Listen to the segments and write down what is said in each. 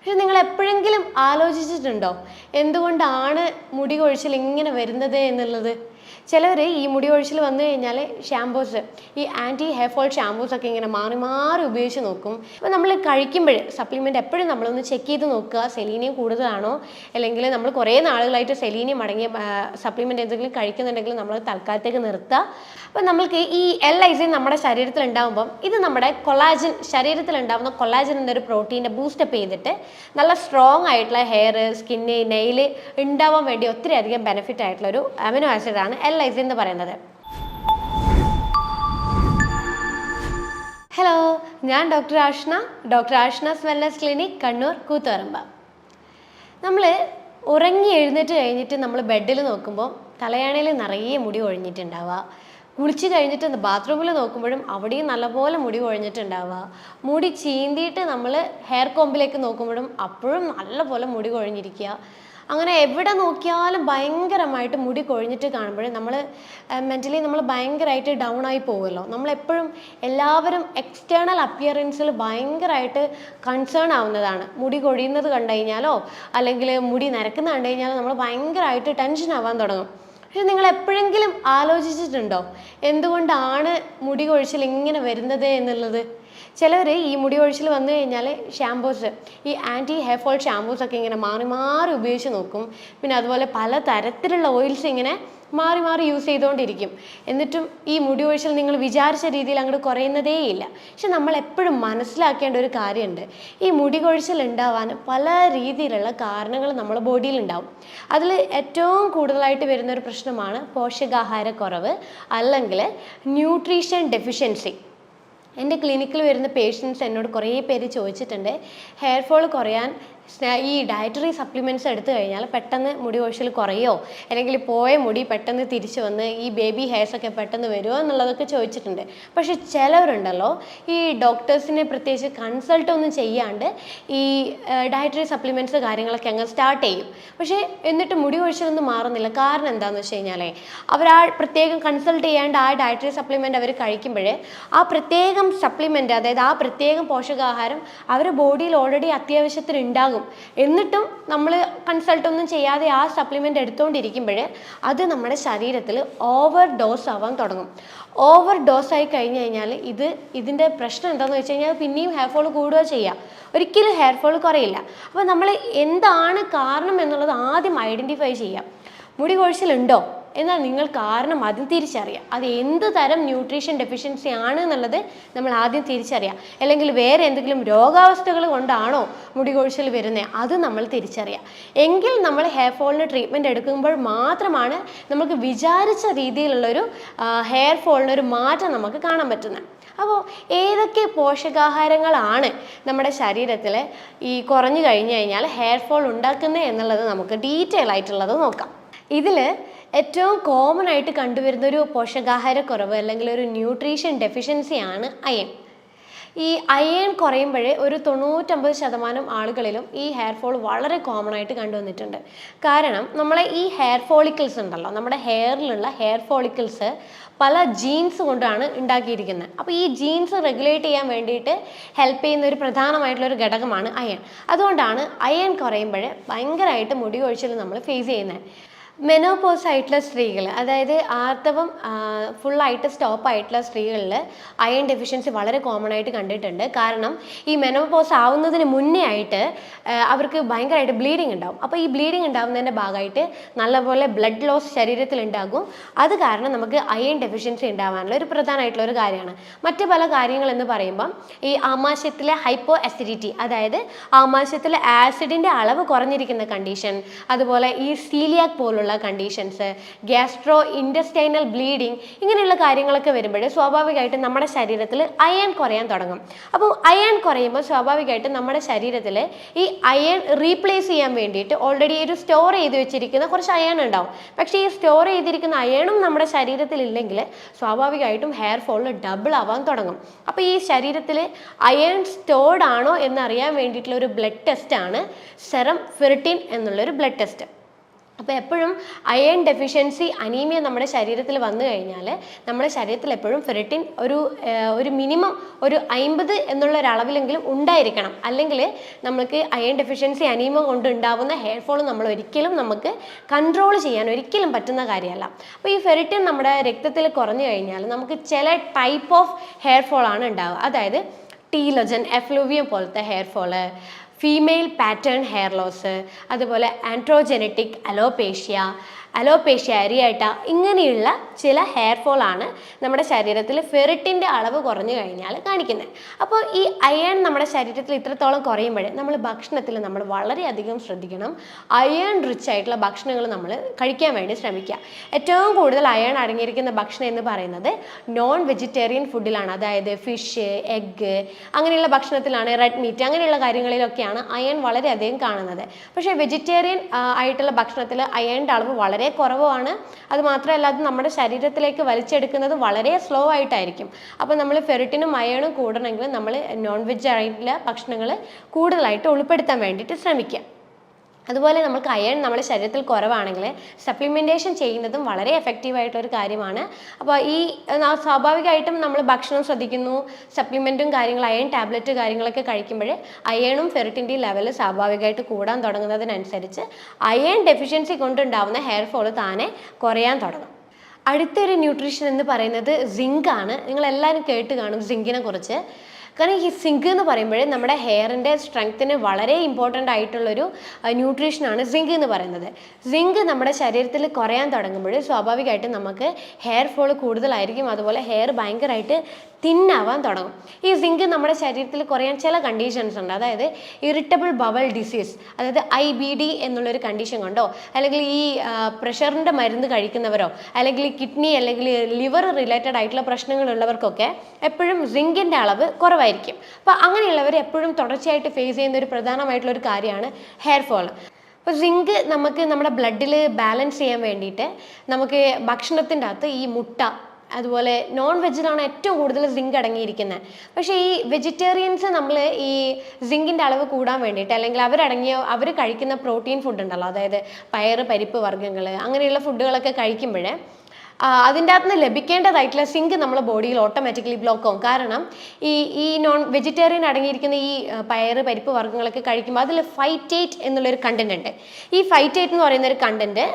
പക്ഷെ നിങ്ങൾ എപ്പോഴെങ്കിലും ആലോചിച്ചിട്ടുണ്ടോ എന്തുകൊണ്ടാണ് മുടി കൊഴിച്ചിൽ ഇങ്ങനെ വരുന്നത് എന്നുള്ളത്? ചിലർ ഈ മുടി കൊഴിച്ചിൽ വന്നു കഴിഞ്ഞാൽ ഷാംപൂസ്, ഈ ആൻറ്റി ഹെയർ ഫോൾ ഷാംപൂസ് ഒക്കെ ഇങ്ങനെ മാറി മാറി ഉപയോഗിച്ച് നോക്കും. അപ്പോൾ നമ്മൾ കഴിക്കുമ്പോൾ സപ്ലിമെൻ്റ് എപ്പോഴും നമ്മളൊന്ന് ചെക്ക് ചെയ്ത് നോക്കുക, സെലീനിയം കൂടുതലാണോ, അല്ലെങ്കിൽ നമ്മൾ കുറേ നാളുകളായിട്ട് സെലീനിയം അടങ്ങിയ സപ്ലിമെൻ്റ് എന്തെങ്കിലും കഴിക്കുന്നുണ്ടെങ്കിൽ നമ്മൾ തൽക്കാലത്തേക്ക് നിർത്തുക. അപ്പോൾ നമ്മൾക്ക് ഈ L-ലൈസിൻ നമ്മുടെ ശരീരത്തിൽ ഉണ്ടാകുമ്പം ഇത് നമ്മുടെ കൊളാജൻ, ശരീരത്തിൽ ഉണ്ടാകുന്ന കൊളാജൻ എന്നൊരു പ്രോട്ടീനെ ബൂസ്റ്റപ്പ് ചെയ്തിട്ട് നല്ല സ്ട്രോങ് ആയിട്ടുള്ള ഹെയർ, സ്കിന്ന്, നെയിൽ ഉണ്ടാവാൻ വേണ്ടി ഒത്തിരി അധികം ബെനിഫിറ്റ് ആയിട്ടുള്ള ഒരു അമിനോ ആസിഡാണ് L-ലൈസിൻ എന്ന് പറയുന്നത്. ഹലോ, ഞാൻ doctor Ashna's wellness clinic, Kannur, Koothuparamba. നമ്മൾ ഉറങ്ങി എഴുന്നേറ്റ് കഴിഞ്ഞിട്ട് നമ്മൾ ബെഡിൽ നോക്കുമ്പോൾ തലയാണയിൽ നിറയെ മുടി കൊഴിഞ്ഞിട്ടുണ്ടാവുക. കുളിച്ച് കഴിഞ്ഞിട്ട് ബാത്റൂമിൽ നോക്കുമ്പോഴും അവിടെയും നല്ലപോലെ മുടി കൊഴിഞ്ഞിട്ടുണ്ടാവുക. മുടി ചീന്തിയിട്ട് നമ്മൾ ഹെയർ കോമ്പിലേക്ക് നോക്കുമ്പോഴും അപ്പോഴും നല്ലപോലെ മുടി കൊഴിഞ്ഞിരിക്കുക. അങ്ങനെ എവിടെ നോക്കിയാലും ഭയങ്കരമായിട്ട് മുടി കൊഴിഞ്ഞിട്ട് കാണുമ്പോൾ നമ്മൾ മെൻ്റലി നമ്മൾ ഭയങ്കരമായിട്ട് ഡൗൺ ആയി പോകുമല്ലോ. നമ്മളെപ്പോഴും എല്ലാവരും എക്സ്റ്റേണൽ അപ്പിയറൻസിൽ ഭയങ്കരമായിട്ട് കൺസേൺ ആവുന്നതാണ്. മുടി കൊഴിയുന്നത് കണ്ടു കഴിഞ്ഞാലോ അല്ലെങ്കിൽ മുടി നരക്കുന്നത് കണ്ടു കഴിഞ്ഞാലോ നമ്മൾ ഭയങ്കരമായിട്ട് ടെൻഷൻ ആവാൻ തുടങ്ങും. പക്ഷെ നിങ്ങൾ എപ്പോഴെങ്കിലും ആലോചിച്ചിട്ടുണ്ടോ എന്തുകൊണ്ടാണ് മുടി കൊഴിച്ചിൽ ഇങ്ങനെ വരുന്നത് എന്നുള്ളത്? ചിലർ ഈ മുടി കൊഴിച്ചിൽ വന്നു കഴിഞ്ഞാൽ ഷാംപൂസ്, ഈ ആൻറ്റി ഹെയർ ഫോൾ ഷാംപൂസ് ഒക്കെ ഇങ്ങനെ മാറി മാറി ഉപയോഗിച്ച് നോക്കും. പിന്നെ അതുപോലെ പല തരത്തിലുള്ള ഓയിൽസ് ഇങ്ങനെ മാറി മാറി യൂസ് ചെയ്തുകൊണ്ടിരിക്കും. എന്നിട്ടും ഈ മുടി കൊഴിച്ചിൽ നിങ്ങൾ വിചാരിച്ച രീതിയിൽ അങ്ങോട്ട് കുറയുന്നതേയില്ല. പക്ഷെ നമ്മൾ എപ്പോഴും മനസ്സിലാക്കേണ്ട ഒരു കാര്യമുണ്ട്, ഈ മുടി കൊഴിച്ചിൽ ഉണ്ടാവാൻ പല രീതിയിലുള്ള കാരണങ്ങൾ നമ്മുടെ ബോഡിയിൽ ഉണ്ടാവും. അതിൽ ഏറ്റവും കൂടുതലായിട്ട് വരുന്നൊരു പ്രശ്നമാണ് പോഷകാഹാരക്കുറവ് അല്ലെങ്കിൽ ന്യൂട്രീഷൻ ഡെഫിഷ്യൻസി. എൻ്റെ ക്ലിനിക്കിൽ വരുന്ന പേഷ്യൻസ് എന്നോട് കുറേ പേര് ചോദിച്ചിട്ടുണ്ട്, ഹെയർ ഫോൾ കുറയാൻ ഈ ഡയറ്ററി സപ്ലിമെൻറ്റ്സ് എടുത്തു കഴിഞ്ഞാൽ പെട്ടെന്ന് മുടി കൊഴിച്ചിൽ കുറയോ, അല്ലെങ്കിൽ പോയ മുടി പെട്ടെന്ന് തിരിച്ചു വന്ന് ഈ ബേബി ഹെയർസൊക്കെ പെട്ടെന്ന് വരുമോ എന്നുള്ളതൊക്കെ ചോദിച്ചിട്ടുണ്ട്. പക്ഷെ ചിലവരുണ്ടല്ലോ ഈ ഡോക്ടേഴ്സിനെ പ്രത്യേകിച്ച് കൺസൾട്ട് ഒന്നും ചെയ്യാണ്ട് ഈ ഡയറ്ററി സപ്ലിമെൻറ്റ്സ് കാര്യങ്ങളൊക്കെ അങ്ങ് സ്റ്റാർട്ട് ചെയ്യും. പക്ഷേ എന്നിട്ട് മുടി കൊഴിച്ചിലൊന്നും മാറുന്നില്ല. കാരണം എന്താണെന്ന് വെച്ച് കഴിഞ്ഞാൽ അവർ ആ പ്രത്യേകം കൺസൾട്ട് ചെയ്യാണ്ട് ആ ഡയറ്ററി സപ്ലിമെൻ്റ് അവർ കഴിക്കുമ്പോൾ ആ പ്രത്യേകം സപ്ലിമെൻ്റ്, അതായത് ആ പ്രത്യേകം പോഷകാഹാരം അവരുടെ ബോഡിയിൽ ഓൾറെഡി അത്യാവശ്യത്തിന് ഉണ്ടാകും. എന്നിട്ടും നമ്മൾ കൺസൾട്ടൊന്നും ചെയ്യാതെ ആ സപ്ലിമെൻ്റ് എടുത്തുകൊണ്ടിരിക്കുമ്പോൾ അത് നമ്മുടെ ശരീരത്തിൽ ഓവർ ഡോസ് ആവാൻ തുടങ്ങും. ഓവർ ഡോസ് ആയി കഴിഞ്ഞ് കഴിഞ്ഞാൽ ഇതിൻ്റെ പ്രശ്നം എന്താണെന്ന് വെച്ച് കഴിഞ്ഞാൽ പിന്നെയും ഹെയർ ഫോൾ കൂടുക ചെയ്യുക, ഒരിക്കലും ഹെയർ ഫോൾ കുറയില്ല. അപ്പോൾ നമ്മൾ എന്താണ് കാരണം എന്നുള്ളത് ആദ്യം ഐഡൻറ്റിഫൈ ചെയ്യാം. മുടി കൊഴിച്ചിലുണ്ടോ എന്നാൽ നിങ്ങൾ കാരണം ആദ്യം തിരിച്ചറിയാം. അത് എന്ത് തരം ന്യൂട്രീഷൻ ഡെഫിഷ്യൻസി ആണ് എന്നുള്ളത് നമ്മൾ ആദ്യം തിരിച്ചറിയാം. അല്ലെങ്കിൽ വേറെ എന്തെങ്കിലും രോഗാവസ്ഥകൾ കൊണ്ടാണോ മുടി കൊഴിച്ചിൽ വരുന്നത്, അത് നമ്മൾ തിരിച്ചറിയാം. എങ്കിൽ നമ്മൾ ഹെയർ ഫോളിന് ട്രീറ്റ്മെൻറ്റ് എടുക്കുമ്പോൾ മാത്രമാണ് നമുക്ക് വിചാരിച്ച രീതിയിലുള്ളൊരു ഹെയർ ഫോളിനൊരു മാറ്റം നമുക്ക് കാണാൻ പറ്റുന്നത്. അപ്പോൾ ഏതൊക്കെ പോഷകാഹാരങ്ങളാണ് നമ്മുടെ ശരീരത്തിൽ ഈ കുറഞ്ഞു കഴിഞ്ഞു കഴിഞ്ഞാൽ ഹെയർ ഫോൾ ഉണ്ടാക്കുന്നത് എന്നുള്ളത് നമുക്ക് ഡീറ്റെയിൽ ആയിട്ടുള്ളത് നോക്കാം. ഇതിൽ ഏറ്റവും കോമൺ ആയിട്ട് കണ്ടുവരുന്ന ഒരു പോഷകാഹാരക്കുറവ് അല്ലെങ്കിൽ ഒരു ന്യൂട്രീഷൻ ഡെഫിഷ്യൻസിയാണ് അയൺ. ഈ അയൺ കുറയുമ്പോൾ ഒരു 99% ആളുകളിലും ഈ ഹെയർ ഫോൾ വളരെ കോമൺ ആയിട്ട് കണ്ടുവന്നിട്ടുണ്ട്. കാരണം നമ്മളെ ഈ ഹെയർ ഫോളിക്കിൾസ് ഉണ്ടല്ലോ, നമ്മുടെ ഹെയറിലുള്ള ഹെയർ ഫോളിക്കിൾസ് പല ജീൻസ് കൊണ്ടാണ് ഉണ്ടാക്കിയിരിക്കുന്നത്. അപ്പോൾ ഈ ജീൻസ് റെഗുലേറ്റ് ചെയ്യാൻ വേണ്ടിയിട്ട് ഹെൽപ്പ് ചെയ്യുന്ന ഒരു പ്രധാനമായിട്ടുള്ളൊരു ഘടകമാണ് അയൺ. അതുകൊണ്ടാണ് അയൺ കുറയുമ്പോൾ ഭയങ്കരമായിട്ട് മുടി കൊഴിച്ചിൽ നമ്മൾ ഫേസ് ചെയ്യുന്നത്. മെനോപോസ് ആയിട്ടുള്ള സ്ത്രീകൾ, അതായത് ആർത്തവം ഫുള്ളായിട്ട് സ്റ്റോപ്പ് ആയിട്ടുള്ള സ്ത്രീകളിൽ അയൺ ഡെഫിഷ്യൻസി വളരെ കോമൺ ആയിട്ട് കണ്ടിട്ടുണ്ട്. കാരണം ഈ മെനോപോസ് ആവുന്നതിന് മുന്നേ ആയിട്ട് അവർക്ക് ഭയങ്കരമായിട്ട് ബ്ലീഡിങ് ഉണ്ടാവും. അപ്പോൾ ഈ ബ്ലീഡിങ് ഉണ്ടാവുന്നതിൻ്റെ ഭാഗമായിട്ട് നല്ലപോലെ ബ്ലഡ് ലോസ് ശരീരത്തിൽ ഉണ്ടാകും. അത് കാരണം നമുക്ക് അയൺ ഡെഫിഷ്യൻസി ഉണ്ടാവാനുള്ള ഒരു പ്രധാനമായിട്ടുള്ള ഒരു കാര്യമാണ്. മറ്റ് പല കാര്യങ്ങളെന്ന് പറയുമ്പം ഈ ആമാശയത്തിലെ ഹൈപ്പോ അസിഡിറ്റി, അതായത് ആമാശയത്തിലെ ആസിഡിൻ്റെ അളവ് കുറഞ്ഞിരിക്കുന്ന കണ്ടീഷൻ, അതുപോലെ ഈ സീലിയാക് പോലുള്ള കണ്ടീഷൻസ്, ഗ്യാസ്ട്രോ ഇൻറ്റസ്റ്റൈനൽ ബ്ലീഡിങ്, ഇങ്ങനെയുള്ള കാര്യങ്ങളൊക്കെ വരുമ്പോൾ സ്വാഭാവികമായിട്ട് നമ്മുടെ ശരീരത്തിൽ അയൺ കുറയാൻ തുടങ്ങും. അപ്പോൾ അയൺ കുറയുമ്പോൾ സ്വാഭാവികമായിട്ട് നമ്മുടെ ശരീരത്തിൽ ഈ അയൺ റീപ്ലേസ് ചെയ്യാൻ വേണ്ടിയിട്ട് ഓൾറെഡി ഒരു സ്റ്റോർ ചെയ്ത് വെച്ചിരിക്കുന്ന കുറച്ച് അയൺ ഉണ്ടാവും. പക്ഷേ ഈ സ്റ്റോർ ചെയ്തിരിക്കുന്ന അയണും നമ്മുടെ ശരീരത്തിൽ ഇല്ലെങ്കിൽ സ്വാഭാവികമായിട്ടും ഹെയർ ഫോൾ ഡബിൾ ആവാൻ തുടങ്ങും. അപ്പോൾ ഈ ശരീരത്തിൽ അയൺ സ്റ്റോർഡ് ആണോ എന്നറിയാൻ വേണ്ടിയിട്ടുള്ള ഒരു ബ്ലഡ് ടെസ്റ്റാണ് സെറം ഫെറിറ്റിൻ എന്നുള്ളൊരു ബ്ലഡ് ടെസ്റ്റ്. അപ്പോൾ എപ്പോഴും അയൺ ഡെഫിഷ്യൻസി അനീമിയ നമ്മുടെ ശരീരത്തിൽ വന്നു കഴിഞ്ഞാൽ നമ്മുടെ ശരീരത്തിൽ എപ്പോഴും ഫെറിറ്റിൻ ഒരു മിനിമം ഒരു 50 എന്നുള്ള ഒരളവിലെങ്കിലും ഉണ്ടായിരിക്കണം. അല്ലെങ്കിൽ നമുക്ക് അയൺ ഡെഫിഷ്യൻസി അനീമിയ കൊണ്ട് ഉണ്ടാവുന്ന ഹെയർ ഫോൾ നമ്മൾ ഒരിക്കലും നമുക്ക് കൺട്രോൾ ചെയ്യാൻ ഒരിക്കലും പറ്റുന്ന കാര്യമല്ല. അപ്പോൾ ഈ ഫെറിറ്റിൻ നമ്മുടെ രക്തത്തിൽ കുറഞ്ഞു കഴിഞ്ഞാൽ നമുക്ക് ചില ടൈപ്പ് ഓഫ് ഹെയർ ഫോൾ ആണ് ഉണ്ടാവുക. അതായത് ടീലോജൻ, എഫ്ലൂവിയം പോലത്തെ hair fall, female pattern hair loss, അതുപോലെ ആൻഡ്രോജെനറ്റിക് അലോപേഷ്യ അരിയാട്ട, ഇങ്ങനെയുള്ള ചില ഹെയർ ഫോൾ ആണ് നമ്മുടെ ശരീരത്തിൽ ഫെറിറ്റിൻ്റെ അളവ് കുറഞ്ഞു കഴിഞ്ഞാൽ കാണിക്കുന്നത്. അപ്പോൾ ഈ അയൺ നമ്മുടെ ശരീരത്തിൽ ഇത്രത്തോളം കുറയുമ്പോൾ നമ്മൾ ഭക്ഷണത്തിൽ നമ്മൾ വളരെയധികം ശ്രദ്ധിക്കണം. അയൺ റിച്ച് ആയിട്ടുള്ള ഭക്ഷണങ്ങൾ നമ്മൾ കഴിക്കാൻ വേണ്ടി ശ്രമിക്കുക. ഏറ്റവും കൂടുതൽ അയൺ അടങ്ങിയിരിക്കുന്ന ഭക്ഷണം എന്ന് പറയുന്നത് നോൺ വെജിറ്റേറിയൻ ഫുഡിലാണ്. അതായത് ഫിഷ്, എഗ്ഗ്, അങ്ങനെയുള്ള ഭക്ഷണത്തിലാണ്, റെഡ് മീറ്റ്, അങ്ങനെയുള്ള കാര്യങ്ങളിലൊക്കെയാണ് അയൺ വളരെയധികം കാണുന്നത്. പക്ഷേ വെജിറ്റേറിയൻ ആയിട്ടുള്ള ഭക്ഷണത്തിൽ അയണിൻ്റെ അളവ് വളരെ കുറവാണ്. അത് മാത്രമല്ല അത് നമ്മുടെ ശരീരത്തിലേക്ക് വലിച്ചെടുക്കുന്നത് വളരെ സ്ലോ ആയിട്ടായിരിക്കും. അപ്പോൾ നമ്മൾ ഫെറിറ്റിനും അയണും കൂടണമെങ്കിൽ നമ്മൾ നോൺ വെജ് ആയിട്ടുള്ള ഭക്ഷണങ്ങൾ കൂടുതലായിട്ട് ഉൾപ്പെടുത്താൻ വേണ്ടിയിട്ട് ശ്രമിക്കുക. അതുപോലെ നമുക്ക് അയൺ നമ്മുടെ ശരീരത്തിൽ കുറവാണെങ്കിൽ സപ്ലിമെൻറ്റേഷൻ ചെയ്യുന്നതും വളരെ എഫക്റ്റീവായിട്ടുള്ളൊരു കാര്യമാണ്. അപ്പോൾ ഈ സ്വാഭാവികമായിട്ടും നമ്മൾ ഭക്ഷണം ശ്രദ്ധിക്കുന്നു, സപ്ലിമെൻറ്റും കാര്യങ്ങൾ, അയൺ ടാബ്ലറ്റ് കാര്യങ്ങളൊക്കെ കഴിക്കുമ്പോൾ അയണും ഫെറിറ്റിൻ്റെയും ലെവൽ സ്വാഭാവികമായിട്ട് കൂടാൻ തുടങ്ങുന്നതിനനുസരിച്ച് അയൺ ഡെഫിഷ്യൻസി കൊണ്ടുണ്ടാവുന്ന ഹെയർ ഫോൾ താനെ കുറയാൻ തുടങ്ങും. അടുത്തൊരു ന്യൂട്രീഷൻ എന്ന് പറയുന്നത് സിങ്ക് ആണ്. നിങ്ങളെല്ലാവരും കേട്ട് കാണും സിങ്കിനെ കുറിച്ച്. കാരണം ഈ സിങ്ക് എന്ന് പറയുമ്പോൾ നമ്മുടെ ഹെയറിൻ്റെ സ്ട്രെങ്ത്തിന് വളരെ ഇമ്പോർട്ടൻ്റ് ആയിട്ടുള്ളൊരു ന്യൂട്രീഷനാണ് സിങ്ക് എന്ന് പറയുന്നത്. സിങ്ക് നമ്മുടെ ശരീരത്തിൽ കുറയാൻ തുടങ്ങുമ്പോൾ സ്വാഭാവികമായിട്ടും നമുക്ക് ഹെയർ ഫോൾ കൂടുതലായിരിക്കും. അതുപോലെ ഹെയർ ഭയങ്കരമായിട്ട് തിന്നാവാൻ തുടങ്ങും. ഈ സിങ്ക് നമ്മുടെ ശരീരത്തിൽ കുറയാൻ ചില കണ്ടീഷൻസ് ഉണ്ട്. അതായത് ഇറിറ്റബിൾ ബവൽ ഡിസീസ്, അതായത് IBD എന്നുള്ളൊരു കണ്ടീഷൻ കൊണ്ടോ, അല്ലെങ്കിൽ ഈ പ്രഷറിൻ്റെ മരുന്ന് കഴിക്കുന്നവരോ, അല്ലെങ്കിൽ കിഡ്നി അല്ലെങ്കിൽ ലിവർ റിലേറ്റഡ് ആയിട്ടുള്ള പ്രശ്നങ്ങളുള്ളവർക്കൊക്കെ എപ്പോഴും സിങ്കിൻ്റെ അളവ് കുറവായിരിക്കും. അപ്പോൾ അങ്ങനെയുള്ളവർ എപ്പോഴും തുടർച്ചയായിട്ട് ഫേസ് ചെയ്യുന്ന ഒരു പ്രധാനമായിട്ടുള്ളൊരു കാര്യമാണ് ഹെയർ ഫോൾ. അപ്പോൾ സിങ്ക് നമുക്ക് നമ്മുടെ ബ്ലഡിൽ ബാലൻസ് ചെയ്യാൻ വേണ്ടിയിട്ട് നമുക്ക് ഭക്ഷണത്തിൻ്റെ അകത്ത് ഈ മുട്ട, അതുപോലെ നോൺ വെജിലാണ് ഏറ്റവും കൂടുതൽ സിങ്ക് അടങ്ങിയിരിക്കുന്നത്. പക്ഷേ ഈ വെജിറ്റേറിയൻസ് നമ്മൾ ഈ സിങ്കിൻ്റെ അളവ് കൂടാൻ വേണ്ടിയിട്ട്, അല്ലെങ്കിൽ അവർ കഴിക്കുന്ന പ്രോട്ടീൻ ഫുഡ് ഉണ്ടല്ലോ, അതായത് പയറ്, പരിപ്പ് വർഗ്ഗങ്ങൾ, അങ്ങനെയുള്ള ഫുഡുകളൊക്കെ കഴിക്കുമ്പോൾ അതിൻ്റെ അകത്ത് നിന്ന് ലഭിക്കേണ്ടതായിട്ടുള്ള സിങ്ക് നമ്മുടെ ബോഡിയിൽ ഓട്ടോമാറ്റിക്കലി ബ്ലോക്ക് ആവും. കാരണം ഈ നോൺ വെജിറ്റേറിയൻ അടങ്ങിയിരിക്കുന്ന ഈ പയറ്, പരിപ്പ് വർഗ്ഗങ്ങളൊക്കെ കഴിക്കുമ്പോൾ അതിൽ ഫൈറ്റേറ്റ് എന്നുള്ളൊരു കണ്ടന്റ് ഉണ്ട്. ഈ ഫൈറ്റേറ്റ് എന്ന് പറയുന്ന ഒരു കണ്ടന്റ്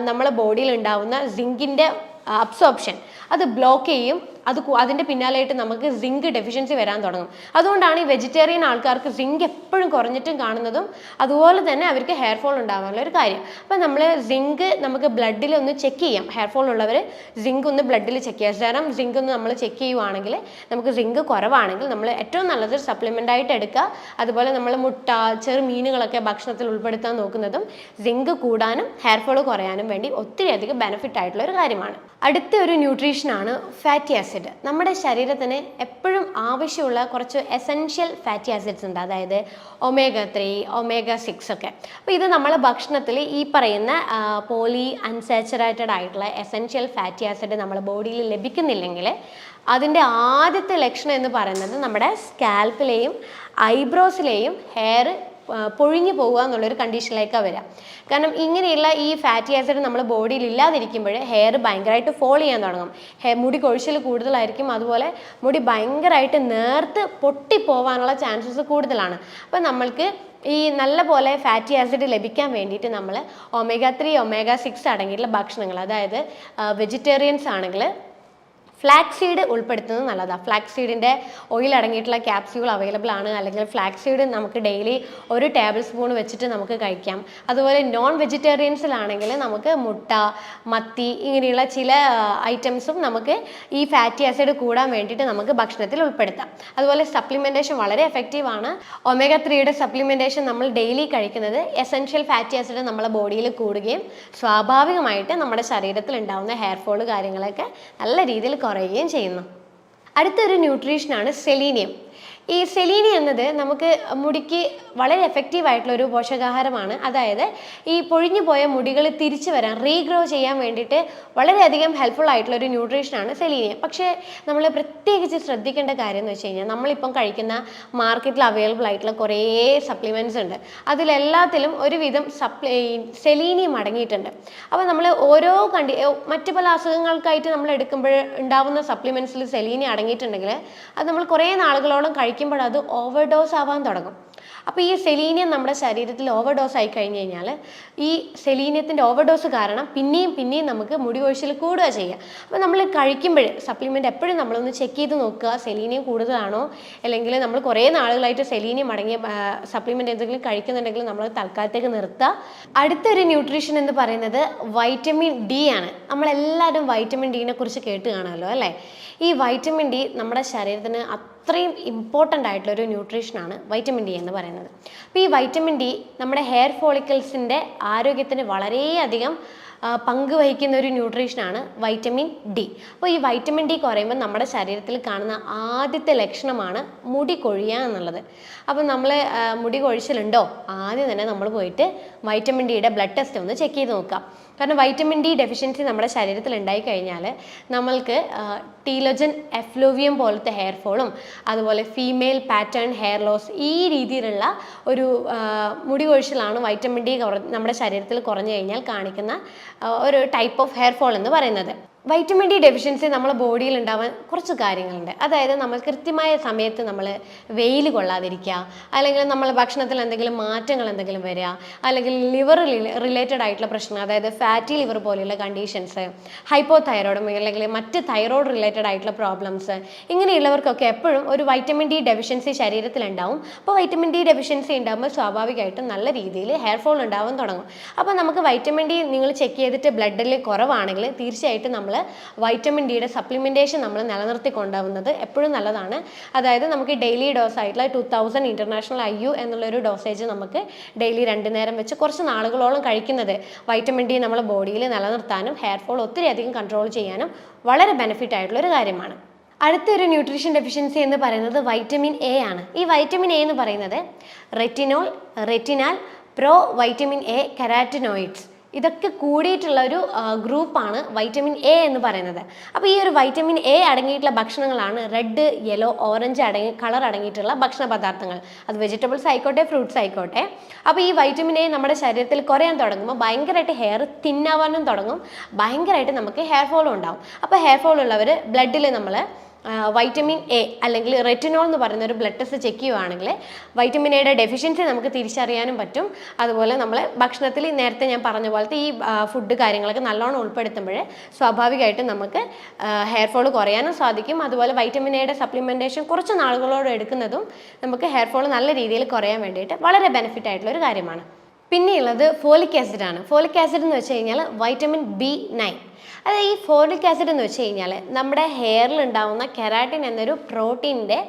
നമ്മുടെ ബോഡിയിൽ ഉണ്ടാവുന്ന സിങ്കിൻ്റെ അബ്സോർപ്ഷൻ അത് ബ്ലോക്ക് ചെയ്യും. അതിൻ്റെ പിന്നാലെയായിട്ട് നമുക്ക് സിങ്ക് ഡെഫിഷ്യൻസി വരാൻ തുടങ്ങും. അതുകൊണ്ടാണ് ഈ വെജിറ്റേറിയൻ ആൾക്കാർക്ക് സിങ്ക് എപ്പോഴും കുറഞ്ഞിട്ടും കാണുന്നതും, അതുപോലെ തന്നെ അവർക്ക് ഹെയർ ഫോൾ ഉണ്ടാകാനുള്ള ഒരു കാര്യം. അപ്പം നമ്മൾ സിങ്ക് നമുക്ക് ബ്ലഡിൽ ഒന്ന് ചെക്ക് ചെയ്യാം. ഹെയർ ഫോൾ ഉള്ളവർ സിങ്ക് ഒന്ന് ബ്ലഡിൽ ചെക്ക് ചെയ്യാം. കാരണം സിങ്ക് ഒന്ന് നമ്മൾ ചെക്ക് ചെയ്യുവാണെങ്കിൽ നമുക്ക് സിങ്ക് കുറവാണെങ്കിൽ നമ്മൾ ഏറ്റവും നല്ലത് സപ്ലിമെൻ്റ് ആയിട്ട് എടുക്കുക. അതുപോലെ നമ്മൾ മുട്ട, ചെറു മീനുകളൊക്കെ ഭക്ഷണത്തിൽ ഉൾപ്പെടുത്താൻ നോക്കുന്നതും സിങ്ക് കൂടാനും ഹെയർ ഫോൾ കുറയാനും വേണ്ടി ഒത്തിരി അധികം ബെനിഫിറ്റ് ആയിട്ടുള്ള ഒരു കാര്യമാണ്. അടുത്ത ഒരു ന്യൂട്രീഷനാണ് ഫാറ്റി ആസിഡ്. നമ്മുടെ ശരീരത്തിന് എപ്പോഴും ആവശ്യമുള്ള കുറച്ച് എസെൻഷ്യൽ ഫാറ്റി ആസിഡ്സ് ഉണ്ട്. അതായത് omega-3, omega-6 ഒക്കെ. അപ്പോൾ ഇത് നമ്മളെ ഭക്ഷണത്തിൽ ഈ പറയുന്ന പോളി അൺസാച്ചുറേറ്റഡ് ആയിട്ടുള്ള എസെൻഷ്യൽ ഫാറ്റി ആസിഡ് നമ്മുടെ ബോഡിയിൽ ലഭിക്കുന്നില്ലെങ്കിൽ അതിൻ്റെ ആദ്യത്തെ ലക്ഷണം എന്ന് പറയുന്നത് നമ്മുടെ സ്കാൽപ്പിലെയും ഐബ്രോസിലെയും ഹെയർ പൊഴിഞ്ഞു പോകുക എന്നുള്ളൊരു കണ്ടീഷനിലേക്കാണ് വരിക. കാരണം ഇങ്ങനെയുള്ള ഈ ഫാറ്റി ആസിഡ് നമ്മുടെ ബോഡിയിൽ ഇല്ലാതിരിക്കുമ്പോൾ ഹെയർ ഭയങ്കരമായിട്ട് ഫോൾ ചെയ്യാൻ തുടങ്ങും. മുടി കൊഴിച്ചിൽ കൂടുതലായിരിക്കും. അതുപോലെ മുടി ഭയങ്കരമായിട്ട് നേർത്ത് പൊട്ടിപ്പോവാനുള്ള ചാൻസസ് കൂടുതലാണ്. അപ്പം നമ്മൾക്ക് ഈ നല്ല പോലെ ഫാറ്റി ആസിഡ് ലഭിക്കാൻ വേണ്ടിയിട്ട് നമ്മൾ omega-3, omega-6 അടങ്ങിയിട്ടുള്ള ഭക്ഷണങ്ങൾ, അതായത് വെജിറ്റേറിയൻസ് ആണെങ്കിൽ ഫ്ലാക്സ് സീഡ് ഉൾപ്പെടുത്തുന്നത് നല്ലതാണ്. ഫ്ലാക്സ് സീഡിൻ്റെ ഓയിൽ അടങ്ങിയിട്ടുള്ള ക്യാപ്സ്യൂൾ അവൈലബിൾ ആണ്. അല്ലെങ്കിൽ ഫ്ലാക്സ് സീഡ് നമുക്ക് ഡെയിലി 1 ടേബിൾ സ്പൂൺ വെച്ചിട്ട് നമുക്ക് കഴിക്കാം. അതുപോലെ നോൺ വെജിറ്റേറിയൻസിലാണെങ്കിൽ നമുക്ക് മുട്ട, മത്തി, ഇങ്ങനെയുള്ള ചില ഐറ്റംസും നമുക്ക് ഈ ഫാറ്റി ആസിഡ് കൂടാൻ വേണ്ടിയിട്ട് നമുക്ക് ഭക്ഷണത്തിൽ ഉൾപ്പെടുത്താം. അതുപോലെ സപ്ലിമെൻറ്റേഷൻ വളരെ എഫക്റ്റീവാണ്. omega-3യുടെ സപ്ലിമെൻറ്റേഷൻ നമ്മൾ ഡെയിലി കഴിക്കുന്നത് എസെൻഷ്യൽ ഫാറ്റി ആസിഡ് നമ്മളെ ബോഡിയിൽ കൂടുകയും സ്വാഭാവികമായിട്ട് നമ്മുടെ ശരീരത്തിൽ ഉണ്ടാകുന്ന ഹെയർ ഫോൾ കാര്യങ്ങളൊക്കെ നല്ല രീതിയിൽ കുറയുകയും ചെയ്യുന്നു. അടുത്തൊരു ന്യൂട്രീഷനാണ് സെലീനിയം. ഈ സെലീനി എന്നത് നമുക്ക് മുടിക്ക് വളരെ എഫക്റ്റീവ് ആയിട്ടുള്ള ഒരു പോഷകാഹാരമാണ്. അതായത് ഈ പൊഴിഞ്ഞു പോയ മുടികൾ തിരിച്ചു വരാൻ റീഗ്രോ ചെയ്യാൻ വേണ്ടിയിട്ട് വളരെയധികം ഹെൽപ്ഫുൾ ആയിട്ടുള്ള ഒരു ന്യൂട്രീഷനാണ് സെലീനിയം. പക്ഷേ നമ്മൾ പ്രത്യേകിച്ച് ശ്രദ്ധിക്കേണ്ട കാര്യം എന്ന് വെച്ച് കഴിഞ്ഞാൽ നമ്മളിപ്പം കഴിക്കുന്ന മാർക്കറ്റിൽ അവൈലബിൾ ആയിട്ടുള്ള കുറേ സപ്ലിമെൻറ്റ്സ് ഉണ്ട്. അതിലെല്ലാത്തിലും ഒരുവിധം സെലീനിയം അടങ്ങിയിട്ടുണ്ട്. അപ്പോൾ നമ്മൾ ഓരോ മറ്റു പല അസുഖങ്ങൾക്കായിട്ട് നമ്മൾ എടുക്കുമ്പോൾ ഉണ്ടാവുന്ന സപ്ലിമെൻറ്റ്സിൽ സെലീനിയം അടങ്ങിയിട്ടുണ്ടെങ്കിൽ അത് നമ്മൾ കുറേ നാളുകളോളം കഴിക്കുമ്പോൾ അത് ഓവർഡോസ് ആവാൻ തുടങ്ങും. അപ്പോൾ ഈ സെലീനിയം നമ്മുടെ ശരീരത്തിൽ ഓവർഡോസ് ആയി കഴിഞ്ഞ് കഴിഞ്ഞാൽ ഈ സെലീനിയത്തിൻ്റെ ഓവർഡോസ് കാരണം പിന്നെയും നമുക്ക് മുടി കൊഴിച്ചിൽ കൂടുക ചെയ്യുക. അപ്പോൾ നമ്മൾ കഴിക്കുമ്പോൾ സപ്ലിമെൻ്റ് എപ്പോഴും നമ്മളൊന്ന് ചെക്ക് ചെയ്ത് നോക്കുക, സെലീനിയം കൂടുതലാണോ, അല്ലെങ്കിൽ നമ്മൾ കുറേ നാളുകളായിട്ട് സെലീനിയം അടങ്ങിയ സപ്ലിമെൻ്റ് എന്തെങ്കിലും കഴിക്കുന്നുണ്ടെങ്കിൽ നമ്മൾ തൽക്കാലത്തേക്ക് നിർത്തുക. അടുത്തൊരു ന്യൂട്രീഷൻ എന്ന് പറയുന്നത് വൈറ്റമിൻ ഡി ആണ്. നമ്മളെല്ലാവരും വൈറ്റമിൻ ഡിനെ കുറിച്ച് കേട്ട് കാണുമല്ലോ അല്ലേ. ഈ വൈറ്റമിൻ ഡി നമ്മുടെ ശരീരത്തിന് അത്രയും ഇമ്പോർട്ടൻ്റ് ആയിട്ടുള്ളൊരു ന്യൂട്രീഷനാണ് വൈറ്റമിൻ ഡി എന്ന് പറയുന്നത്. അപ്പോൾ ഈ വൈറ്റമിൻ ഡി നമ്മുടെ ഹെയർ ഫോളിക്കിൾസിൻ്റെ ആരോഗ്യത്തിന് വളരെയധികം പങ്ക് വഹിക്കുന്ന ഒരു ന്യൂട്രീഷനാണ് വൈറ്റമിൻ ഡി. അപ്പോൾ ഈ വൈറ്റമിൻ ഡി കുറയുമ്പോൾ നമ്മുടെ ശരീരത്തിൽ കാണുന്ന ആദ്യത്തെ ലക്ഷണമാണ് മുടി കൊഴിയുക എന്നുള്ളത്. അപ്പോൾ നമ്മൾ മുടി കൊഴിച്ചിലുണ്ടോ, ആദ്യം തന്നെ നമ്മൾ പോയിട്ട് വൈറ്റമിൻ ഡിയുടെ ബ്ലഡ് ടെസ്റ്റ് ഒന്ന് ചെക്ക് ചെയ്ത് നോക്കാം. കാരണം വൈറ്റമിൻ ഡി ഡെഫിഷ്യൻസി നമ്മുടെ ശരീരത്തിൽ ഉണ്ടായി കഴിഞ്ഞാൽ നമ്മൾക്ക് ടീലോജൻ എഫ്ലൂവിയം പോലത്തെ ഹെയർ ഫോളും അതുപോലെ ഫീമെയിൽ പാറ്റേൺ ഹെയർ ലോസ് ഈ രീതിയിലുള്ള ഒരു മുടി കൊഴിച്ചിലാണ് വൈറ്റമിൻ ഡി നമ്മുടെ ശരീരത്തിൽ കുറഞ്ഞു കഴിഞ്ഞാൽ കാണിക്കുന്ന ഒരു ടൈപ്പ് ഓഫ് ഹെയർ ഫോൾ എന്ന് പറയുന്നത്. വൈറ്റമിൻ ഡി ഡെഫിഷ്യൻസി നമ്മുടെ ബോഡിയിൽ ഉണ്ടാവാൻ കുറച്ച് കാര്യങ്ങളുണ്ട്. അതായത് നമ്മൾ കൃത്യമായ സമയത്ത് നമ്മൾ വെയിൽ കൊള്ളാതിരിക്കുക, അല്ലെങ്കിൽ നമ്മൾ ഭക്ഷണത്തിൽ എന്തെങ്കിലും മാറ്റങ്ങൾ എന്തെങ്കിലും വരിക, അല്ലെങ്കിൽ ലിവർ റിലേറ്റഡ് ആയിട്ടുള്ള പ്രശ്നങ്ങൾ, അതായത് ഫാറ്റി ലിവർ പോലെയുള്ള കണ്ടീഷൻസ്, ഹൈപ്പോ തൈറോയിഡും അല്ലെങ്കിൽ മറ്റ് തൈറോയ്ഡ് റിലേറ്റഡ് ആയിട്ടുള്ള പ്രോബ്ലംസ്, ഇങ്ങനെയുള്ളവർക്കൊക്കെ എപ്പോഴും ഒരു വൈറ്റമിൻ ഡി ഡെഫിഷ്യൻസി ശരീരത്തിൽ ഉണ്ടാവും. അപ്പോൾ വൈറ്റമിൻ ഡി ഡെഫിഷ്യൻസി ഉണ്ടാകുമ്പോൾ സ്വാഭാവികമായിട്ടും നല്ല രീതിയിൽ ഹെയർ ഫോൾ ഉണ്ടാവാൻ തുടങ്ങും. അപ്പോൾ നമുക്ക് വൈറ്റമിൻ ഡി നിങ്ങൾ ചെക്ക് ചെയ്തിട്ട് ബ്ലഡിൽ കുറവാണെങ്കിൽ തീർച്ചയായിട്ടും നമ്മൾ വൈറ്റമിൻ ഡിയുടെ സപ്ലിമെൻറ്റേഷൻ നമ്മൾ നിലനിർത്തി കൊണ്ടുപോകുന്നത് എപ്പോഴും നല്ലതാണ്. അതായത് നമുക്ക് ഡെയിലി ഡോസ് ആയിട്ടുള്ള 2000 ഇൻ്റർനാഷണൽ IU എന്നുള്ളൊരു ഡോസേജ് നമുക്ക് ഡെയിലി 2 നേരം വെച്ച് കുറച്ച് നാളുകളോളം കഴിക്കുന്നത് വൈറ്റമിൻ ഡി നമ്മുടെ ബോഡിയിൽ നിലനിർത്താനും ഹെയർ ഫോൾ ഒത്തിരി അധികം കൺട്രോൾ ചെയ്യാനും വളരെ ബെനിഫിറ്റ് ആയിട്ടുള്ളൊരു കാര്യമാണ്. അടുത്തൊരു ന്യൂട്രീഷൻ ഡെഫിഷ്യൻസി എന്ന് പറയുന്നത് വൈറ്റമിൻ എ ആണ്. ഈ വൈറ്റമിൻ എ എന്ന് പറയുന്നത് retinol, retinal, pro vitamin A, carotenoids ഇതൊക്കെ കൂടിയിട്ടുള്ള ഒരു ഗ്രൂപ്പാണ് വൈറ്റമിൻ എ എന്ന് പറയുന്നത്. അപ്പോൾ ഈ ഒരു വൈറ്റമിൻ എ അടങ്ങിയിട്ടുള്ള ഭക്ഷണങ്ങളാണ് റെഡ്, യെല്ലോ, ഓറഞ്ച് കളർ അടങ്ങിയിട്ടുള്ള ഭക്ഷണ പദാർത്ഥങ്ങൾ. അത് വെജിറ്റബിൾസ് ആയിക്കോട്ടെ, ഫ്രൂട്ട്സ് ആയിക്കോട്ടെ. അപ്പോൾ ഈ വൈറ്റമിൻ എ നമ്മുടെ ശരീരത്തിൽ കുറയാൻ തുടങ്ങുമ്പോൾ ഭയങ്കരമായിട്ട് ഹെയർ തിന്നാവാനും തുടങ്ങും, ഭയങ്കരമായിട്ട് നമുക്ക് ഹെയർ ഫോളും ഉണ്ടാവും. അപ്പോൾ ഹെയർ ഫോൾ ഉള്ളവർ ബ്ലഡിൽ നമ്മൾ വൈറ്റമിൻ എ അല്ലെങ്കിൽ റെറ്റിനോൾ എന്ന് പറയുന്ന ഒരു ബ്ലഡ് ടെസ്റ്റ് ചെക്ക് ചെയ്യുകയാണെങ്കിൽ വൈറ്റമിൻ എയുടെ ഡെഫിഷ്യൻസി നമുക്ക് തിരിച്ചറിയാനും പറ്റും. അതുപോലെ നമ്മൾ ഭക്ഷണത്തിൽ നേരത്തെ ഞാൻ പറഞ്ഞ പോലത്തെ ഈ ഫുഡ് കാര്യങ്ങളൊക്കെ നല്ലോണം ഉൾപ്പെടുത്തുമ്പോൾ സ്വാഭാവികമായിട്ടും നമുക്ക് ഹെയർ ഫോൾ കുറയാനും സാധിക്കും. അതുപോലെ വൈറ്റമിൻ എയുടെ സപ്ലിമെൻറ്റേഷൻ കുറച്ച് നാളുകളോട് എടുക്കുന്നതും നമുക്ക് ഹെയർ ഫോൾ നല്ല രീതിയിൽ കുറയാൻ വേണ്ടിയിട്ട് വളരെ ബെനിഫിറ്റ് ആയിട്ടുള്ള ഒരു കാര്യമാണ്. പിന്നെയുള്ളത് ഫോളിക് ആസിഡ് ആണ്. ഫോളിക് ആസിഡ് എന്ന് വെച്ച് കഴിഞ്ഞാൽ വൈറ്റമിൻ B9. അതായത് ഈ ഫോളിക് ആസിഡ് എന്ന് വെച്ച് കഴിഞ്ഞാൽ നമ്മുടെ ഹെയറിൽ ഉണ്ടാകുന്ന കെരാറ്റിൻ എന്നൊരു പ്രോട്ടീൻ്റെ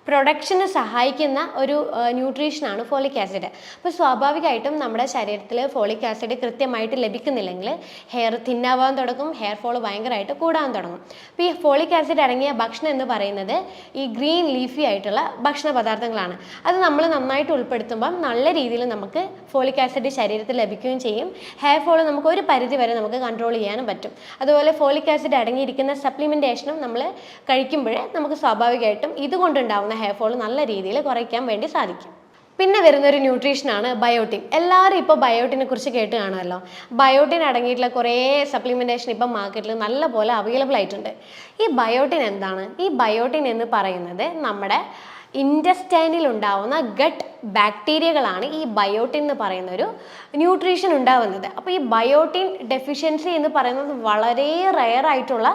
പ്രൊഡക്ഷന് സഹായിക്കുന്ന ഒരു ന്യൂട്രീഷനാണ് ഫോളിക് ആസിഡ്. അപ്പോൾ സ്വാഭാവികമായിട്ടും നമ്മുടെ ശരീരത്തിൽ ഫോളിക് ആസിഡ് കൃത്യമായിട്ട് ലഭിക്കുന്നില്ലെങ്കിൽ ഹെയർ തിന്നാവാൻ തുടങ്ങും, ഹെയർ ഫോൾ ഭയങ്കരമായിട്ട് കൂടാൻ തുടങ്ങും. അപ്പോൾ ഈ ഫോളിക് ആസിഡ് അടങ്ങിയ ഭക്ഷണം എന്ന് പറയുന്നത് ഈ ഗ്രീൻ ലീഫി ആയിട്ടുള്ള ഭക്ഷണ പദാർത്ഥങ്ങളാണ്. അത് നമ്മൾ നന്നായിട്ട് ഉൾപ്പെടുത്തുമ്പം നല്ല രീതിയിൽ നമുക്ക് ഫോളിക് ആസിഡ് ശരീരത്തിൽ ലഭിക്കുകയും ചെയ്യും. ഹെയർ ഫോൾ നമുക്ക് ഒരു പരിധി വരെ നമുക്ക് കൺട്രോൾ ചെയ്യാനും പറ്റും. അതുപോലെ ഫോളിക് ആസിഡ് അടങ്ങിയിരിക്കുന്ന സപ്ലിമെൻറ്റേഷനും നമ്മൾ കഴിക്കുമ്പോൾ നമുക്ക് സ്വാഭാവികമായിട്ടും ഇതുകൊണ്ടുണ്ടാവുന്ന ഹെയർ ഫോൾ നല്ല രീതിയിൽ കുറയ്ക്കാൻ വേണ്ടി സാധിക്കും. പിന്നെ വരുന്നൊരു ന്യൂട്രീഷനാണ് ബയോട്ടിൻ. എല്ലാവരും ഇപ്പോൾ ബയോട്ടിനെ കുറിച്ച് കേട്ട് കാണുമല്ലോ. ബയോട്ടിൻ അടങ്ങിയിട്ടുള്ള കുറേ സപ്ലിമെൻറ്റേഷൻ ഇപ്പം മാർക്കറ്റിൽ നല്ല പോലെ അവൈലബിൾ ആയിട്ടുണ്ട്. ഈ ബയോട്ടിൻ എന്താണ്? ഈ ബയോട്ടിൻ എന്ന് പറയുന്നത് നമ്മുടെ ഇൻറ്റസ്റ്റൈനിൽ ഉണ്ടാവുന്ന ഗട്ട് ബാക്ടീരിയകളാണ് ഈ ബയോട്ടിൻ എന്ന് പറയുന്നൊരു ന്യൂട്രീഷൻ ഉണ്ടാവുന്നത്. അപ്പോൾ ഈ ബയോട്ടിൻ ഡെഫിഷ്യൻസി എന്ന് പറയുന്നത് വളരെ റെയർ ആയിട്ടുള്ള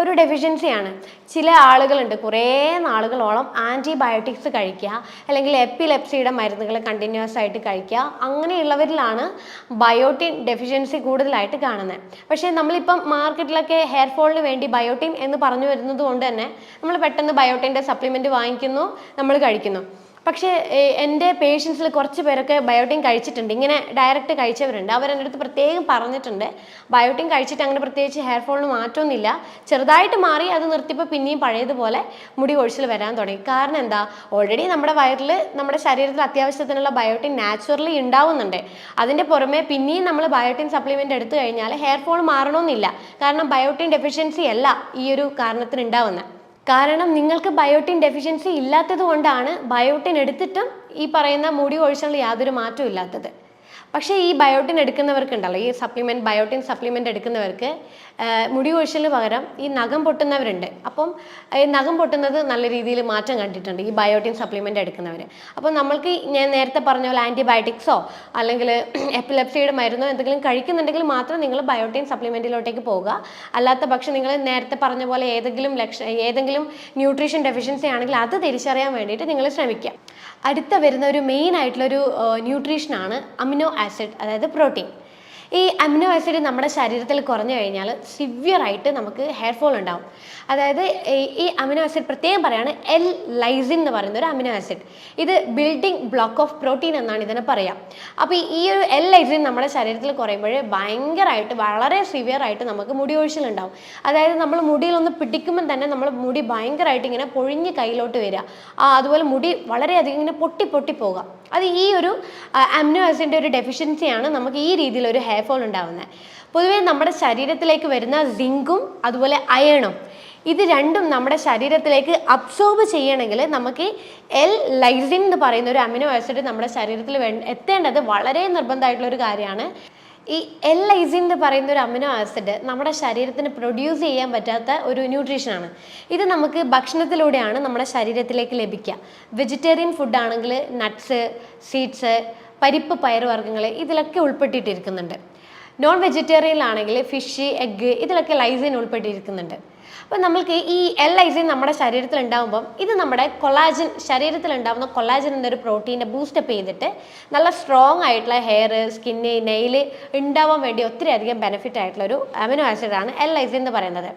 ഒരു ഡെഫിഷ്യൻസിയാണ്. ചില ആളുകളുണ്ട് കുറേ നാളുകളോളം ആൻറ്റിബയോട്ടിക്സ് കഴിക്കുക, അല്ലെങ്കിൽ എപ്പിലെപ്സിയുടെ മരുന്നുകൾ കണ്ടിന്യൂസ് ആയിട്ട് കഴിക്കുക. അങ്ങനെയുള്ളവരിലാണ് ബയോട്ടിൻ ഡെഫിഷ്യൻസി കൂടുതലായിട്ട് കാണുന്നത്. പക്ഷേ നമ്മളിപ്പം മാർക്കറ്റിലൊക്കെ ഹെയർ ഫോളിന് വേണ്ടി ബയോട്ടിൻ എന്ന് പറഞ്ഞു വരുന്നത് കൊണ്ട് തന്നെ നമ്മൾ പെട്ടെന്ന് ബയോട്ടിൻ്റെ സപ്ലിമെൻറ്റ് വാങ്ങിക്കുന്നു, നമ്മൾ കഴിക്കുന്നു. പക്ഷേ എൻ്റെ പേഷ്യൻസിൽ കുറച്ച് പേരൊക്കെ ബയോട്ടിൻ കഴിച്ചിട്ടുണ്ട്, ഇങ്ങനെ ഡയറക്റ്റ് കഴിച്ചവരുണ്ട്. അവരെൻ്റെ അടുത്ത് പ്രത്യേകം പറഞ്ഞിട്ടുണ്ട് ബയോട്ടിൻ കഴിച്ചിട്ട് അങ്ങനെ പ്രത്യേകിച്ച് ഹെയർ ഫോളിന് മാറ്റമൊന്നുമില്ല, ചെറുതായിട്ട് മാറി, അത് നിർത്തിയപ്പോൾ പിന്നെയും പഴയതുപോലെ മുടി കൊഴിച്ചിൽ വരാൻ തുടങ്ങി. കാരണം എന്താ, ഓൾറെഡി നമ്മുടെ വയറിൽ, നമ്മുടെ ശരീരത്തിൽ അത്യാവശ്യത്തിനുള്ള ബയോട്ടിൻ നാച്ചുറലി ഉണ്ടാവുന്നുണ്ട്. അതിൻ്റെ പുറമെ പിന്നെയും നമ്മൾ ബയോട്ടിൻ സപ്ലിമെൻ്റ് എടുത്തു കഴിഞ്ഞാൽ ഹെയർ ഫോൾ മാറണമെന്നില്ല. കാരണം ബയോട്ടിൻ ഡെഫിഷ്യൻസി അല്ല ഈ ഒരു കാരണത്തിന് ഉണ്ടാവുന്നത്. കാരണം നിങ്ങൾക്ക് ബയോട്ടിൻ ഡെഫിഷ്യൻസി ഇല്ലാത്തത് കൊണ്ടാണ് ബയോട്ടിൻ എടുത്തിട്ടും ഈ പറയുന്ന മുടി കൊഴിച്ചിലിൽ യാതൊരു മാറ്റവും ഇല്ലാത്തത്. പക്ഷേ ഈ ബയോട്ടിൻ എടുക്കുന്നവർക്കുണ്ടല്ലോ, ഈ ബയോട്ടിൻ സപ്ലിമെൻ്റ് എടുക്കുന്നവർക്ക് മുടി കൊഴിച്ചിലിന് പകരം ഈ നഖം പൊട്ടുന്നവരുണ്ട്. അപ്പം ഈ നഖം പൊട്ടുന്നത് നല്ല രീതിയിൽ മാറ്റം കണ്ടിട്ടുണ്ട് ഈ ബയോട്ടിൻ സപ്ലിമെൻ്റ് എടുക്കുന്നവർ. അപ്പം നമ്മൾക്ക് ഞാൻ നേരത്തെ പറഞ്ഞ പോലെ ആൻറ്റിബയോട്ടിക്സോ അല്ലെങ്കിൽ എപ്പിലെപ്സിയുടെ മരുന്നോ എന്തെങ്കിലും കഴിക്കുന്നുണ്ടെങ്കിൽ മാത്രം നിങ്ങൾ ബയോട്ടിൻ സപ്ലിമെൻറ്റിലോട്ടേക്ക് പോവുക. അല്ലാത്ത പക്ഷം നിങ്ങൾ നേരത്തെ പറഞ്ഞ പോലെ ഏതെങ്കിലും ന്യൂട്രീഷൻ ഡെഫിഷ്യൻസി ആണെങ്കിൽ അത് തിരിച്ചറിയാൻ വേണ്ടിയിട്ട് നിങ്ങൾ ശ്രമിക്കുക. അടുത്ത വരുന്ന ഒരു മെയിൻ ആയിട്ടുള്ളൊരു ന്യൂട്രീഷനാണ് അമിനോ ആസിഡ്, അതായത് പ്രോട്ടീൻ. ഈ അമിനോ ആസിഡ് നമ്മുടെ ശരീരത്തിൽ കുറഞ്ഞു കഴിഞ്ഞാൽ സിവിയറായിട്ട് നമുക്ക് ഹെയർ ഫോൾ ഉണ്ടാവും. അതായത് ഈ അമിനോ ആസിഡ് പ്രത്യേകം പറയാണ് L-ലൈസിൻ എന്ന് പറയുന്ന ഒരു അമിനോ ആസിഡ്. ഇത് ബിൽഡിംഗ് ബ്ലോക്ക് ഓഫ് പ്രോട്ടീൻ എന്നാണ് ഇതിനെ പറയാം. അപ്പോൾ ഈ ഒരു L-ലൈസിൻ നമ്മുടെ ശരീരത്തിൽ കുറയുമ്പോൾ ഭയങ്കരമായിട്ട്, വളരെ സിവിയറായിട്ട് നമുക്ക് മുടി കൊഴിച്ചിലുണ്ടാവും. അതായത് നമ്മൾ മുടിയിലൊന്ന് പിടിക്കുമ്പോൾ തന്നെ നമ്മൾ മുടി ഭയങ്കരമായിട്ട് ഇങ്ങനെ പൊഴിഞ്ഞ് കയ്യിലോട്ട് വരിക, അതുപോലെ മുടി വളരെയധികം ഇങ്ങനെ പൊട്ടി പോകുക. അത് ഈ ഒരു അമിനോ ആസിഡിൻ്റെ ഒരു ഡെഫിഷ്യൻസിയാണ് നമുക്ക് ഈ രീതിയിലൊരു ഹെയർ ഫോൾ ഉണ്ടാവുന്നത്. പൊതുവേ നമ്മുടെ ശരീരത്തിലേക്ക് വരുന്ന സിങ്കും അതുപോലെ അയണും, ഇത് രണ്ടും നമ്മുടെ ശരീരത്തിലേക്ക് അബ്സോർബ് ചെയ്യണമെങ്കിൽ നമുക്ക് L-ലൈസിൻ എന്ന് പറയുന്ന ഒരു അമിനോ ആസിഡ് നമ്മുടെ ശരീരത്തിൽ എത്തേണ്ടത് വളരെ നിർബന്ധമായിട്ടുള്ളൊരു കാര്യമാണ്. ഈ L-ലൈസിൻ എന്ന് പറയുന്ന ഒരു അമിനോ ആസിഡ് നമ്മുടെ ശരീരത്തിന് പ്രൊഡ്യൂസ് ചെയ്യാൻ പറ്റാത്ത ഒരു ന്യൂട്രീഷനാണ്. ഇത് നമുക്ക് ഭക്ഷണത്തിലൂടെയാണ് നമ്മുടെ ശരീരത്തിലേക്ക് ലഭിക്കുക. വെജിറ്റേറിയൻ ഫുഡ് ആണെങ്കിൽ നട്ട്സ്, സീഡ്സ്, പരിപ്പ്, പയറുവർഗ്ഗങ്ങൾ ഇതിലൊക്കെ ഉൾപ്പെട്ടിട്ടിരിക്കുന്നുണ്ട്. നോൺ വെജിറ്റേറിയനിലാണെങ്കിൽ ഫിഷ്, എഗ്ഗ് ഇതിലൊക്കെ ലൈസിൻ ഉൾപ്പെട്ടിരിക്കുന്നുണ്ട്. അപ്പോൾ നമ്മൾക്ക് ഈ L-ലൈസിൻ നമ്മുടെ ശരീരത്തിൽ ഉണ്ടാകുമ്പം ഇത് നമ്മുടെ കൊളാജൻ, ശരീരത്തിൽ ഉണ്ടാകുന്ന കൊളാജൻ എന്നൊരു പ്രോട്ടീനെ ബൂസ്റ്റപ്പ് ചെയ്തിട്ട് നല്ല സ്ട്രോങ് ആയിട്ടുള്ള ഹെയർ, സ്കിന്ന്, നെയിൽ ഉണ്ടാവാൻ വേണ്ടി ഒത്തിരി അധികം ബെനിഫിറ്റ് ആയിട്ടുള്ളൊരു അമിനോ ആസിഡാണ് L-ലൈസിൻ എന്ന് പറയുന്നത്.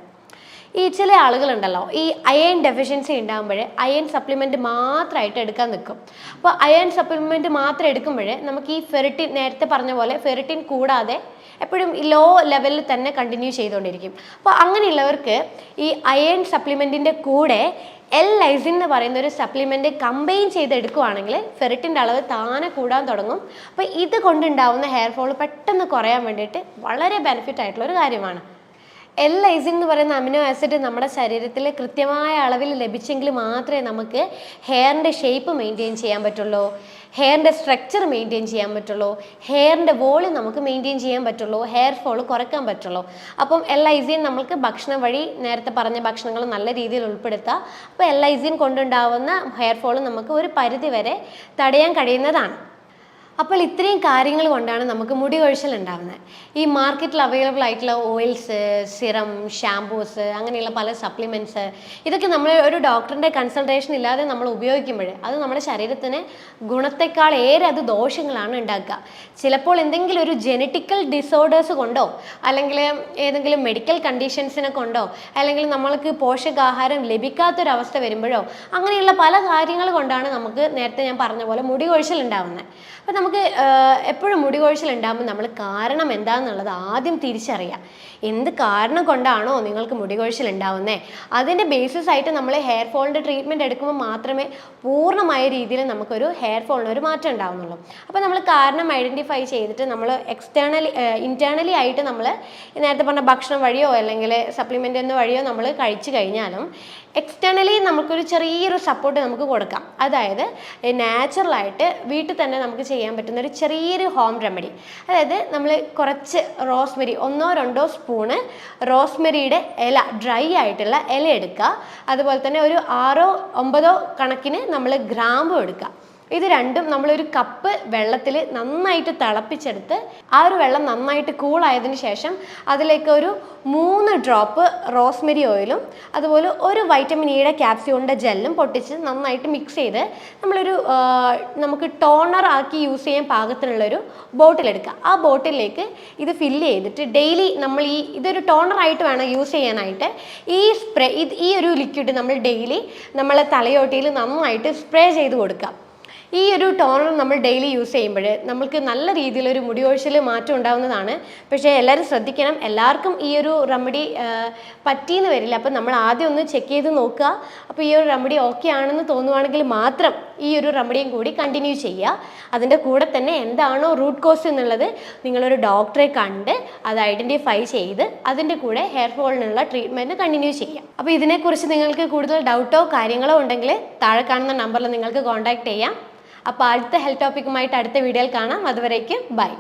ഈ ചില ആളുകളുണ്ടല്ലോ, ഈ അയൺ ഡെഫിഷ്യൻസി ഉണ്ടാകുമ്പോൾ അയൺ സപ്ലിമെൻറ്റ് മാത്രമായിട്ട് എടുക്കാൻ നിൽക്കും. അപ്പോൾ അയൺ സപ്ലിമെൻറ്റ് മാത്രം എടുക്കുമ്പോൾ നമുക്ക് ഈ ഫെറിറ്റിൻ, നേരത്തെ പറഞ്ഞ പോലെ ഫെറിറ്റിൻ കൂടാതെ എപ്പോഴും ലോ ലെവലിൽ തന്നെ കണ്ടിന്യൂ ചെയ്തുകൊണ്ടിരിക്കും. അപ്പോൾ അങ്ങനെയുള്ളവർക്ക് ഈ അയൺ സപ്ലിമെൻറ്റിൻ്റെ കൂടെ L-ലൈസിൻ എന്ന് പറയുന്ന ഒരു സപ്ലിമെൻറ്റ് കമ്പൈൻ ചെയ്തെടുക്കുകയാണെങ്കിൽ ഫെറിറ്റിൻ്റെ അളവ് താനെ കൂടാൻ തുടങ്ങും. അപ്പോൾ ഇത് കൊണ്ടുണ്ടാവുന്ന ഹെയർ ഫോൾ പെട്ടെന്ന് കുറയാൻ വേണ്ടിയിട്ട് വളരെ ബെനിഫിറ്റ് ആയിട്ടുള്ള ഒരു കാര്യമാണ്. L-ലൈസിൻ എന്ന് പറയുന്ന അമിനോ ആസിഡ് നമ്മുടെ ശരീരത്തിൽ കൃത്യമായ അളവിൽ ലഭിച്ചെങ്കിൽ മാത്രമേ നമുക്ക് ഹെയറിൻ്റെ ഷേപ്പ് മെയിൻറ്റെയിൻ ചെയ്യാൻ പറ്റുള്ളൂ, ഹെയറിൻ്റെ സ്ട്രക്ചർ മെയിൻറ്റെയിൻ ചെയ്യാൻ പറ്റുള്ളൂ, ഹെയറിൻ്റെ വോളിയം നമുക്ക് മെയിൻറ്റെയിൻ ചെയ്യാൻ പറ്റുള്ളൂ, ഹെയർ ഫോൾ കുറയ്ക്കാൻ പറ്റുള്ളൂ. അപ്പം L-ലൈസിൻ നമുക്ക് ഭക്ഷണം വഴി, നേരത്തെ പറഞ്ഞ ഭക്ഷണങ്ങൾ നല്ല രീതിയിൽ ഉൾപ്പെടുത്തുക. അപ്പോൾ L-ലൈസിൻ കൊണ്ടുണ്ടാവുന്ന ഹെയർ ഫോൾ നമുക്ക് ഒരു പരിധി വരെ തടയാൻ കഴിയുന്നതാണ്. അപ്പോൾ ഇത്രയും കാര്യങ്ങൾ കൊണ്ടാണ് നമുക്ക് മുടി കൊഴിച്ചിൽ ഉണ്ടാകുന്നത്. ഈ മാർക്കറ്റിൽ അവൈലബിൾ ആയിട്ടുള്ള ഓയിൽസ്, സിറം, ഷാംപൂസ്, അങ്ങനെയുള്ള പല സപ്ലിമെൻറ്റ്സ്, ഇതൊക്കെ നമ്മൾ ഒരു ഡോക്ടറിൻ്റെ കൺസൾട്ടേഷൻ ഇല്ലാതെ നമ്മൾ ഉപയോഗിക്കുമ്പോൾ അത് നമ്മുടെ ശരീരത്തിന് ഗുണത്തെക്കാൾ ഏറെ അത് ദോഷങ്ങളാണ് ഉണ്ടാക്കുക. ചിലപ്പോൾ എന്തെങ്കിലും ഒരു ജെനറ്റിക്കൽ ഡിസോർഡേഴ്സ് കൊണ്ടോ അല്ലെങ്കിൽ ഏതെങ്കിലും മെഡിക്കൽ കണ്ടീഷൻസിനെ കൊണ്ടോ അല്ലെങ്കിൽ നമ്മൾക്ക് പോഷകാഹാരം ലഭിക്കാത്തൊരവസ്ഥ വരുമ്പോഴോ അങ്ങനെയുള്ള പല കാര്യങ്ങൾ കൊണ്ടാണ് നമുക്ക് നേരത്തെ ഞാൻ പറഞ്ഞ പോലെ മുടി കൊഴിച്ചിൽ ഉണ്ടാകുന്നത്. അപ്പോൾ നമുക്ക് എപ്പോഴും മുടി കൊഴിച്ചിൽ ഉണ്ടാകുമ്പോൾ നമ്മൾ കാരണം എന്താണെന്നുള്ളത് ആദ്യം തിരിച്ചറിയാം. എന്ത് കാരണം കൊണ്ടാണോ നിങ്ങൾക്ക് മുടി കൊഴിച്ചിൽ ഉണ്ടാവുന്നത്, അതിൻ്റെ ബേസിസ് ആയിട്ട് നമ്മൾ ഹെയർ ഫോളിൻ്റെ ട്രീറ്റ്മെൻറ്റ് എടുക്കുമ്പോൾ മാത്രമേ പൂർണ്ണമായ രീതിയിൽ നമുക്കൊരു ഹെയർ ഫോളിന് ഒരു മാറ്റം ഉണ്ടാവുന്നുള്ളൂ. അപ്പോൾ നമ്മൾ കാരണം ഐഡൻറ്റിഫൈ ചെയ്തിട്ട് നമ്മൾ ഇൻറ്റേർണലി ആയിട്ട് നമ്മൾ നേരത്തെ പറഞ്ഞ ഭക്ഷണം വഴിയോ അല്ലെങ്കിൽ സപ്ലിമെൻ്റ് എന്ന വഴിയോ നമ്മൾ കഴിച്ചു കഴിഞ്ഞാലും എക്സ്റ്റേണലി നമുക്കൊരു ചെറിയൊരു സപ്പോർട്ട് നമുക്ക് കൊടുക്കാം. അതായത് നാച്ചുറലായിട്ട് വീട്ടിൽ തന്നെ നമുക്ക് ചെയ്യാൻ പറ്റുന്ന ഒരു ചെറിയൊരു ഹോം റെമഡി. അതായത് നമ്മൾ കുറച്ച് റോസ്മെരി, 1-2 സ്പൂണ് റോസ്മെരിയുടെ ഇല, ഡ്രൈ ആയിട്ടുള്ള ഇല എടുക്കുക. അതുപോലെ തന്നെ ഒരു 6-9 കണക്കിന് നമ്മൾ ഗ്രാമ്പും എടുക്കുക. ഇത് രണ്ടും നമ്മളൊരു കപ്പ് വെള്ളത്തിൽ നന്നായിട്ട് തിളപ്പിച്ചെടുത്ത് ആ ഒരു വെള്ളം നന്നായിട്ട് കൂളായതിന് ശേഷം അതിലേക്ക് ഒരു 3 ഡ്രോപ്പ് റോസ്മെരി ഓയിലും അതുപോലെ ഒരു വൈറ്റമിൻ ഇയുടെ ക്യാപ്സ്യൂളിൻ്റെ ജെല്ലും പൊട്ടിച്ച് നന്നായിട്ട് മിക്സ് ചെയ്ത് നമുക്ക് ടോണർ ആക്കി യൂസ് ചെയ്യാൻ പാകത്തിനുള്ളൊരു ബോട്ടിലെടുക്കുക. ആ ബോട്ടിലേക്ക് ഇത് ഫില്ല് ചെയ്തിട്ട് ഡെയിലി നമ്മൾ ഇതൊരു ടോണറായിട്ട് വേണം യൂസ് ചെയ്യാനായിട്ട്. ഈ ഒരു ലിക്വിഡ് നമ്മൾ ഡെയിലി നമ്മളെ തലയോട്ടിയിൽ നന്നായിട്ട് സ്പ്രേ ചെയ്ത് കൊടുക്കുക. ഈ ഒരു ടോണർ നമ്മൾ ഡെയിലി യൂസ് ചെയ്യുമ്പോൾ നമുക്ക് നല്ല രീതിയിലൊരു മുടി കൊഴിച്ചിൽ മാറ്റം ഉണ്ടാവുന്നതാണ്. പക്ഷേ എല്ലാവരും ശ്രദ്ധിക്കണം, എല്ലാവർക്കും ഈ ഒരു റെമഡി പറ്റിയെന്ന് വരില്ല. അപ്പം നമ്മൾ ആദ്യം ഒന്ന് ചെക്ക് ചെയ്ത് നോക്കുക. അപ്പോൾ ഈ ഒരു റെമഡി ഓക്കെ ആണെന്ന് തോന്നുവാണെങ്കിൽ മാത്രം ഈ ഒരു റെമഡിയും കൂടി കണ്ടിന്യൂ ചെയ്യുക. അതിൻ്റെ കൂടെ തന്നെ എന്താണോ റൂട്ട് കോസ് എന്നുള്ളത് നിങ്ങളൊരു ഡോക്ടറെ കണ്ട് അത് ഐഡൻറ്റിഫൈ ചെയ്ത് അതിൻ്റെ കൂടെ ഹെയർ ഫോളിനുള്ള ട്രീറ്റ്മെൻറ്റ് കണ്ടിന്യൂ ചെയ്യാം. അപ്പോൾ ഇതിനെക്കുറിച്ച് നിങ്ങൾക്ക് കൂടുതൽ ഡൗട്ടോ കാര്യങ്ങളോ ഉണ്ടെങ്കിൽ താഴെ കാണുന്ന നമ്പറിൽ നിങ്ങൾക്ക് കോൺടാക്ട് ചെയ്യാം. അപ്പോൾ അടുത്ത ഹെൽത്ത് ടോപ്പിക്കുമായിട്ട് അടുത്ത വീഡിയോയിൽ കാണാം. അതുവരേക്കും ബൈ.